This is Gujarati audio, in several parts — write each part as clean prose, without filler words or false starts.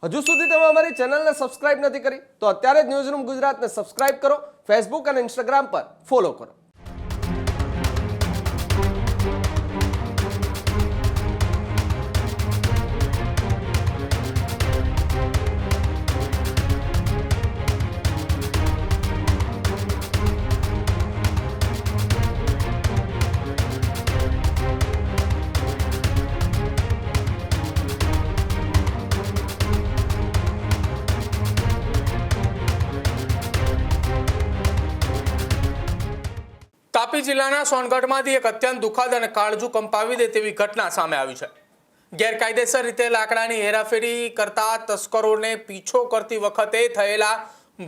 હજુ સુધી તમે અમારી ચેનલને સબસ્ક્રાઇબ નથી કરી તો અત્યારે જ ન્યૂઝરૂમ ગુજરાતને સબસ્ક્રાઇબ કરો, ફેસબુક અને ઇન્સ્ટાગ્રામ પર ફોલો કરો। તાપી જિલ્લાના સોનગઢમાંથી એક અત્યંત દુઃખદ અને કાળજુ કંપાવી દે તેવી ઘટના સામે આવી છે। ગેરકાયદેસર રીતે લાકડાની હેરાફેરી કરતા તસ્કરોને પીછો કરતી વખતે થયેલા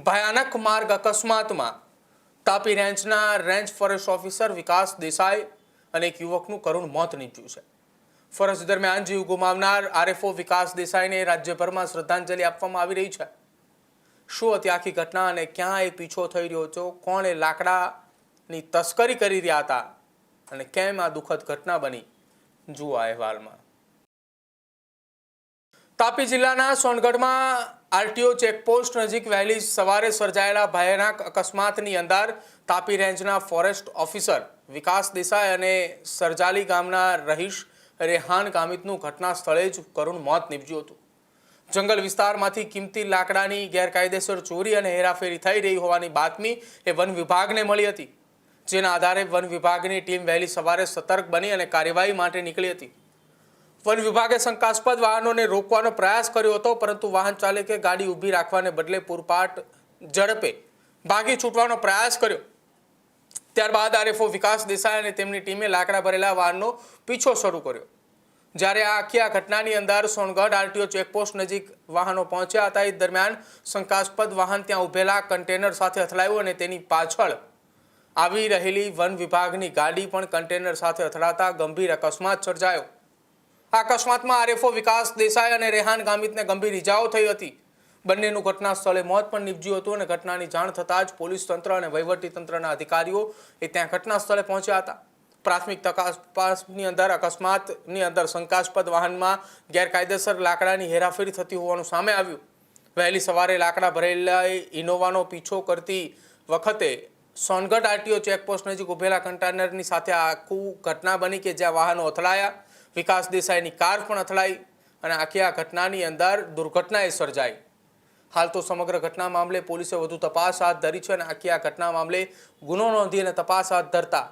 ભયાનક માર્ગ અકસ્માતમાં તાપી રેન્જના રેન્જ ફોરેસ્ટ ઓફિસર વિકાસ દેસાઈ અને એક યુવકનું કરુણ મોત નીપજ્યું છે। ફરજ દરમિયાન જીવ ગુમાવનાર આરએફઓ વિકાસ દેસાઈને રાજ્યભરમાં શ્રદ્ધાંજલિ આપવામાં આવી રહી છે। શું હતી આખી ઘટના અને ક્યાં એ પીછો થઈ રહ્યો હતો, કોણ એ લાકડાની તસ્કરી કરી રહ્યા હતા અને કેમ આ દુઃખદ ઘટના બની, જુઓ આ અહેવાલમાં। તાપી જિલ્લાના સોનગઢમાં આરટીઓ ચેકપોસ્ટ નજીક વહેલી સવારે સર્જાયેલા ભયાનક અકસ્માતની અંદર તાપી રેન્જના ફોરેસ્ટ ઓફિસર વિકાસ દેસાઈ અને સરજાલી ગામના રહીશ રેહાન ગામિતનું ઘટના સ્થળે જ કરુણ મોત નીપજ્યું હતું। જંગલ વિસ્તારમાંથી કિંમતી લાકડાની ગેરકાયદેસર ચોરી અને હેરાફેરી થઈ રહી હોવાની બાતમી એ વન વિભાગને મળી હતી, જેના આધારે વન વિભાગની ટીમ વહેલી સવારે સતર્ક બની અને કાર્યવાહી માટે નીકળી હતી। વન વિભાગે શંકાસ્પદ વાહનોને રોકવાનો પ્રયાસ કર્યો હતો, પરંતુ વાહન ચાલકે ગાડી ઊભી રાખવાને બદલે પૂરપાટ ઝડપે ભાગી છૂટવાનો પ્રયાસ કર્યો। ત્યારબાદ આરએફઓ વિકાસ દેસાઈ અને તેમની ટીમે લાકડા ભરેલા વાહનનો પીછો શરૂ કર્યો। જ્યારે આ આખી ઘટનાની અંદર સોનગઢ આરટીઓ ચેકપોસ્ટ નજીક વાહનો પહોંચ્યા હતા, એ દરમિયાન શંકાસ્પદ વાહન ત્યાં ઉભેલા કન્ટેનર સાથે અથડાયું અને તેની પાછળ આવી રહેલી વન વિભાગની ગાડી પણ કન્ટેનર સાથે અથડાતા ગંભીર અકસ્માત સર્જાયો। આ અકસ્માતમાં આરએફઓ વિકાસ દેસાઈ અને રેહાન ગામિતને ગંભીર ઇજાઓ થઈ હતી। બંનેનું ઘટના સ્થળે મોત પણ નીપજ્યું હતું અને ઘટનાની જાણ થતાં જ પોલીસ તંત્ર અને વહીવટી તંત્રના અધિકારીઓ ત્યાં ઘટના સ્થળે પહોંચ્યા હતા। પ્રાથમિક તપાસની અંદર અકસ્માતની અંદર શંકાસ્પદ વાહનમાં ગેરકાયદેસર લાકડાની હેરાફેરી થતી હોવાનું સામે આવ્યું। વહેલી સવારે લાકડા ભરેલા ઇનોવાનો પીછો કરતી વખતે સોનગઢ આરટીઓ ચેકપોસ્ટ નજીક ઉભેલા કન્ટેનરની સાથે આખું ઘટના બની કે જ્યાં વાહનો અથડાયા, વિકાસ દેસાઈની કાર પણ અથડાઈ અને આખી આ ઘટનાની અંદર દુર્ઘટનાએ સર્જાઈ। હાલ તો સમગ્ર ઘટના મામલે પોલીસે વધુ તપાસ હાથ ધરી છે અને આખી આ ઘટના મામલે ગુનો નોંધી અને તપાસ હાથ ધરતા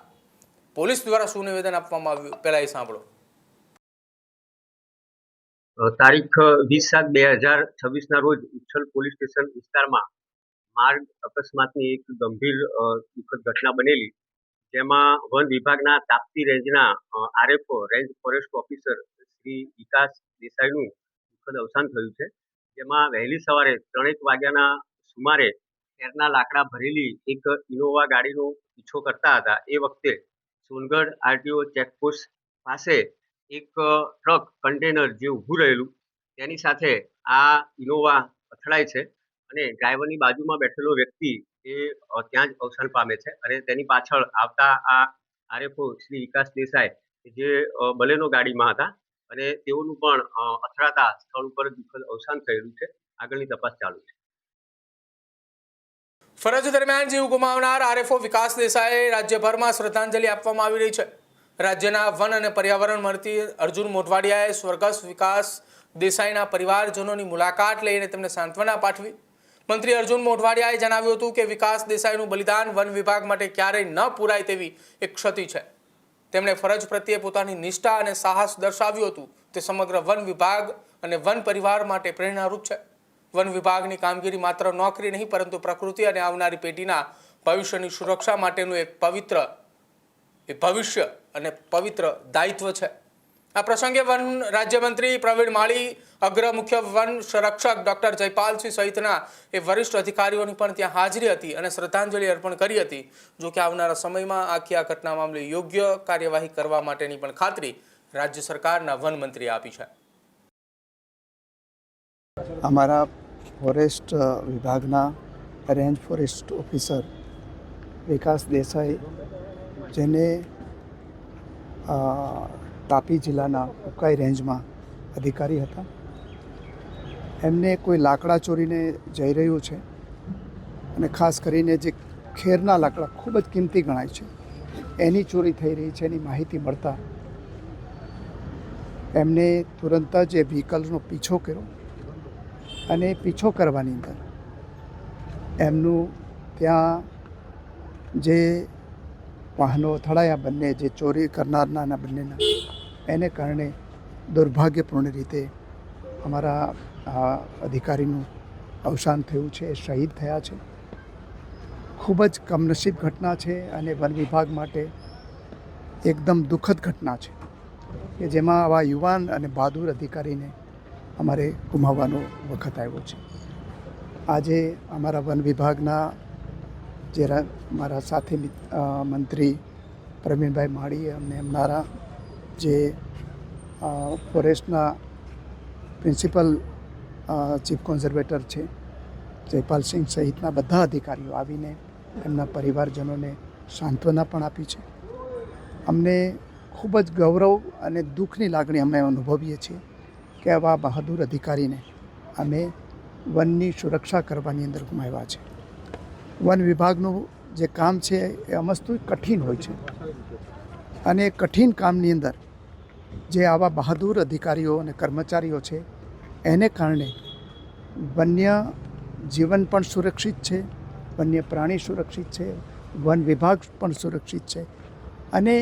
પોલીસ દ્વારા શું નિવેદન આપવામાં આવ્યું, પહેલા એ સાંભળો। તારીખ 20/7/2026 રોજ ઉચ્છલ પોલીસ સ્ટેશન વિસ્તારમાં માર્ગ અકસ્માતની એક ગંભીર દુઃખદ ઘટના બનેલી, જેમાં વન વિભાગના તાપી રેન્જના RFO range forest officer Shri Vikas દેસાઈનું દુઃખદ અવસાન થયું છે। જેમાં વહેલી સવારે 3:00 વાગ્યાના સુમારે ખેરના લાકડા ભરેલી એક ઇનોવા ગાડીનો પીછો કરતા હતા। એ વખતે સોનગઢ આરટીઓ ચેકપોસ્ટ પાસે એક ટ્રક કન્ટેનર જે ઊભું રહેલું તેની સાથે આ ઇનોવા અથડાય છે અને ડ્રાઈવરની બાજુમાં બેઠેલો વ્યક્તિ એ ત્યાં જ અવસાન પામે છે અને તેની પાછળ આવતા આ આરએફઓ શ્રી વિકાસ દેસાઈ જે બલેનો ગાડીમાં હતા અને તેઓનું પણ અથડાતા સ્થળ ઉપર દુઃખદ અવસાન થયેલું છે। આગળની તપાસ ચાલુ છે। ફરજ દરમિયાન જીવ ગુમાવનાર આરએફઓ વિકાસ દેસાઈ રાજ્યભરમાં શ્રદ્ધાંજલિ આપવામાં આવી રહી છે। રાજ્યના વન અને પર્યાવરણ મંત્રી અર્જુન મોઢવાડિયાએ સ્વર્ગસ્થ વિકાસ દેસાઈના પરિવારજનોની મુલાકાત લઈને તેમને સાંત્વના પાઠવી। મંત્રી અર્જુન મોઢવાડિયાએ જણાવ્યું હતું કે વિકાસ દેસાઈનું બલિદાન વન વિભાગ માટે ક્યારેય ન પૂરાય તેવી એક ક્ષતિ છે। તેમણે ફરજ પ્રત્યે પોતાની નિષ્ઠા અને સાહસ દર્શાવ્યું હતું, તે સમગ્ર વન વિભાગ અને વન પરિવાર માટે પ્રેરણારૂપ છે। વન વિભાગની કામગીરી માત્ર નોકરી નહીં, પરંતુ પ્રકૃતિ અને આવનારી પેઢીના ભવિષ્યની સુરક્ષા માટેનું એક પવિત્ર દાયિત્વ છે। આ પ્રસંગે વન રાજ્યમંત્રી પ્રવીણ માળી, અગ્ર મુખ્ય વન સંરક્ષક ડોક્ટર જયપાલસિંહ સહિતના એ વરિષ્ઠ અધિકારીઓની પણ ત્યાં હાજરી હતી અને શ્રદ્ધાંજલિ અર્પણ કરી હતી. જો કે આવનારા સમયમાં આખી આ ઘટના મામલે યોગ્ય કાર્યવાહી કરવા માટેની પણ ખાતરી રાજ્ય સરકારના વન મંત્રીએ આપી છે. અમારા ફોરેસ્ટ વિભાગના રેન્જ ફોરેસ્ટ ઓફિસર વિકાસ દેસાઈ, જેને તાપી જિલ્લાના ઉકાઈ રેન્જમાં અધિકારી હતા, એમને કોઈ લાકડા ચોરીને જઈ રહ્યું છે અને ખાસ કરીને જે ખેરના લાકડા ખૂબ જ કિંમતી ગણાય છે એની ચોરી થઈ રહી છે એની માહિતી મળતા એમને તુરંત જ એ વ્હીકલનો પીછો કર્યો અને પીછો કરવાની અંદર એમનું ત્યાં જે વાહનો અથડાયા બંને, જે ચોરી કરનારના બંનેના, એને કારણે દુર્ભાગ્યપૂર્ણ રીતે અમારા અધિકારીનું અવસાન થયું છે, શહીદ થયા છે. ખૂબ જ કમનસીબ ઘટના છે અને વન વિભાગ માટે એકદમ દુઃખદ ઘટના છે કે જેમાં આવા યુવાન અને બહાદુર અધિકારીને અમારે ગુમાવવાનો વખત આવ્યો છે. આજે અમારા વન વિભાગના જે મારા સાથે મંત્રી પ્રવીણભાઈ માળીએ અમને અમારા જે ફોરેસ્ટના પ્રિન્સિપલ ચીફ કોન્ઝર્વેટર છે જયપાલસિંહ સહિતના બધા અધિકારીઓ આવીને એમના પરિવારજનોને સાંત્વના પણ આપી છે. અમને ખૂબ જ ગૌરવ અને દુઃખની લાગણી અમે અનુભવીએ છીએ કે આવા બહાદુર અધિકારીને અમે વનની સુરક્ષા કરવાની અંદર ગુમાવ્યા છે. વન વિભાગનું જે કામ છે એ અમસ્તું કઠિન હોય છે અને કઠિન કામની અંદર જે આવા બહાદુર અધિકારીઓ અને કર્મચારીઓ છે એને કારણે વન્ય જીવન પણ સુરક્ષિત છે, વન્ય પ્રાણી સુરક્ષિત છે, વન વિભાગ પણ સુરક્ષિત છે અને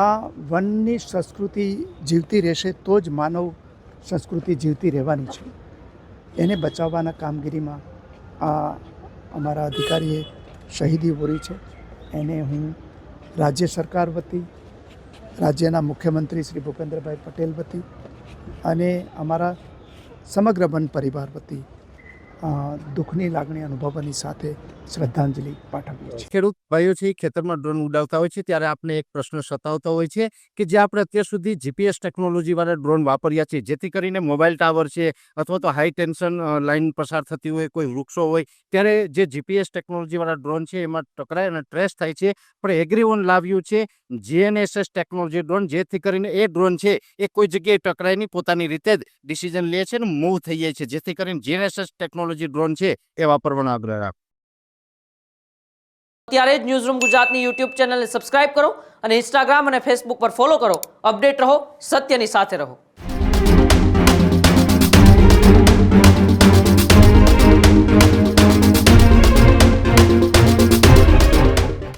આ વનની સંસ્કૃતિ જીવતી રહેશે તો જ માનવ સંસ્કૃતિ જીવતી રહેવાની છે. એને બચાવવાના કામગીરીમાં આ અમારા અધિકારીએ શહીદી વોરી છે. એને હું રાજ્ય સરકાર વતી, રાજ્યના મુખ્યમંત્રી શ્રી ભૂપેન્દ્રભાઈ પટેલ વતી અને અમારા સમગ્ર વન પરિવાર વતી દુઃખની લાગણી અનુભવવાની સાથે શ્રદ્ધાંજલિ પાઠવીએ છીએ. ખેડૂત ભાઈઓ છે ખેતરમાં ડ્રોન ઉડાવતા હોય છે ત્યારે આપણે એક પ્રશ્ન સતાવતો હોય છે કે જે આપણે અત્યાર સુધી જીપીએસ ટેકનોલોજી વાળા ડ્રોન વાપર્યા છે, જેથી કરીને મોબાઈલ ટાવર છે અથવા તો હાઈ ટેન્શન લાઇન પસાર થતી હોય, કોઈ વૃક્ષો હોય, ત્યારે જે જીપીએસ ટેકનોલોજી વાળા ડ્રોન છે એમાં ટકરાય અને ટ્રેસ થાય છે. પણ એગ્રીવન લાવ્યું છે GNSS ટેકનોલોજી ડ્રોન, જેથી કરીને એ ડ્રોન છે એ કોઈ જગ્યાએ ટકરાય નહીં, પોતાની રીતે જ ડિસિઝન લે છે અને મૂવ થઈ જાય છે, જેથી કરીને GNSS ટેકનોલોજી ડ્રોન છે એ વાપરવાનો આગ્રહ રાખો. ત્યારે જ ન્યૂઝરૂમ ગુજરાતની યુટ્યુબ ચેનલને સબસ્ક્રાઇબ કરો અને ઇન્સ્ટાગ્રામ અને ફેસબુક પર ફોલો કરો. અપડેટ રહો, સત્યની સાથે રહો.